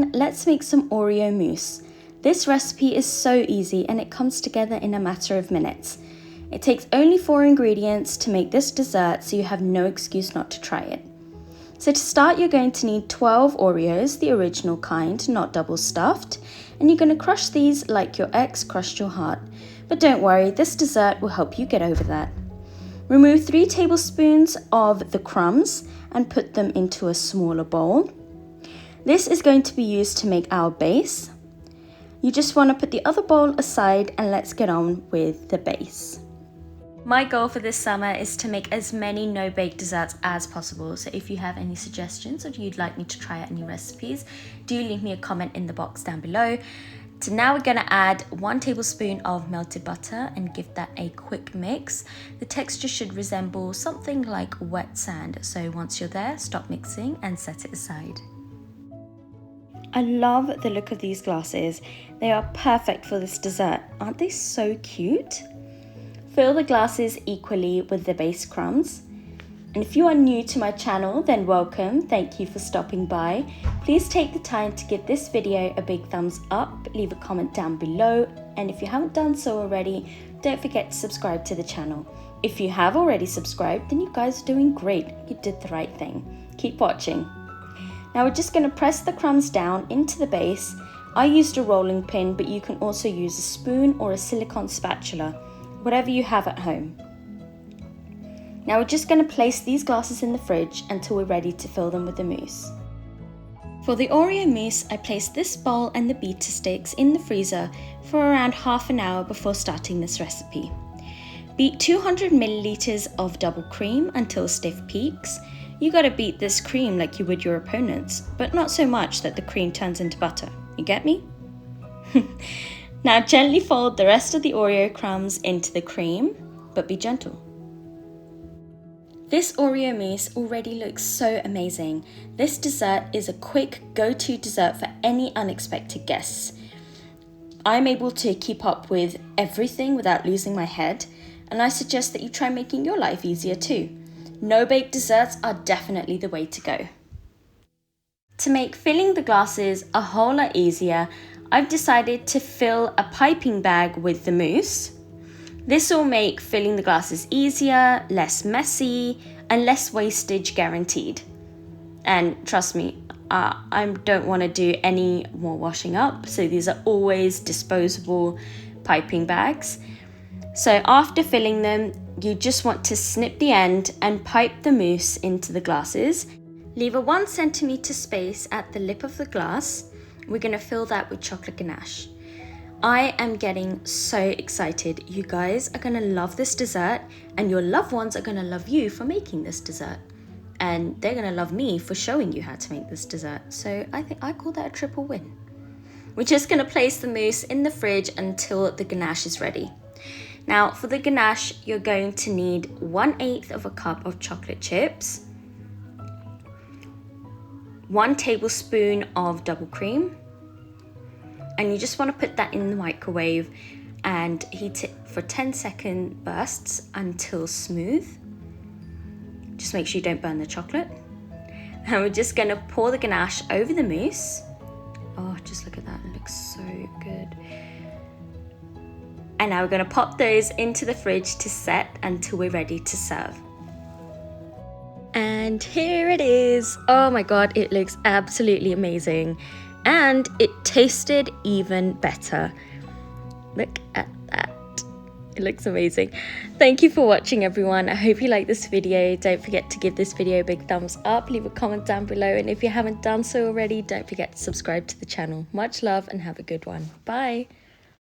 then let's make some Oreo mousse. This recipe is so easy and it comes together in a matter of minutes. It takes only 4 ingredients to make this dessert, so you have no excuse not to try it. So to start, you're going to need 12 Oreos, the original kind, not double stuffed, and you're going to crush these like your ex crushed your heart. But don't worry, this dessert will help you get over that. Remove 3 tablespoons of the crumbs and put them into a smaller bowl. This is going to be used to make our base. You just want to put the other bowl aside and let's get on with the base. My goal for this summer is to make as many no-bake desserts as possible, so if you have any suggestions or you'd like me to try out any recipes, do leave me a comment in the box down below. So now we're going to add 1 tablespoon of melted butter and give that a quick mix. The texture should resemble something like wet sand, so once you're there, stop mixing and set it aside. I love the look of these glasses. They are perfect for this dessert. Aren't they so cute? Fill the glasses equally with the base crumbs. And if you are new to my channel, then welcome. Thank you for stopping by. Please take the time to give this video a big thumbs up, leave a comment down below, and if you haven't done so already, don't forget to subscribe to the channel. If you have already subscribed, then you guys are doing great. You did the right thing. Keep watching. Now we're just going to press the crumbs down into the base. I used a rolling pin, but you can also use a spoon or a silicone spatula, whatever you have at home. Now we're just going to place these glasses in the fridge until we're ready to fill them with the mousse. For the Oreo mousse, I placed this bowl and the beater sticks in the freezer for around half an hour before starting this recipe. Beat 200 milliliters of double cream until stiff peaks. You gotta beat this cream like you would your opponents, but not so much that the cream turns into butter. You get me? Now gently fold the rest of the Oreo crumbs into the cream, but be gentle. This Oreo mousse already looks so amazing. This dessert is a quick go-to dessert for any unexpected guests. I'm able to keep up with everything without losing my head, and I suggest that you try making your life easier too. No-bake desserts are definitely the way to go. To make filling the glasses a whole lot easier, I've decided to fill a piping bag with the mousse. This will make filling the glasses easier, less messy, and less wastage guaranteed. And trust me, I don't want to do any more washing up, so these are always disposable piping bags. So after filling them, you just want to snip the end and pipe the mousse into the glasses. Leave a 1 centimeter space at the lip of the glass. We're going to fill that with chocolate ganache. I am getting so excited. You guys are going to love this dessert, and your loved ones are going to love you for making this dessert. And they're going to love me for showing you how to make this dessert. So I call that a triple win. We're just going to place the mousse in the fridge until the ganache is ready. Now for the ganache, you're going to need 1/8 of a cup of chocolate chips, 1 tablespoon of double cream, and you just want to put that in the microwave and heat it for 10-second bursts until smooth. Just make sure you don't burn the chocolate. And we're just going to pour the ganache over the mousse. Oh, just look at that, it looks so good. And now we're going to pop those into the fridge to set until we're ready to serve. And here it is. Oh my god, it looks absolutely amazing. And it tasted even better. Look at that. It looks amazing. Thank you for watching, everyone. I hope you like this video. Don't forget to give this video a big thumbs up. Leave a comment down below. And if you haven't done so already, don't forget to subscribe to the channel. Much love and have a good one. Bye.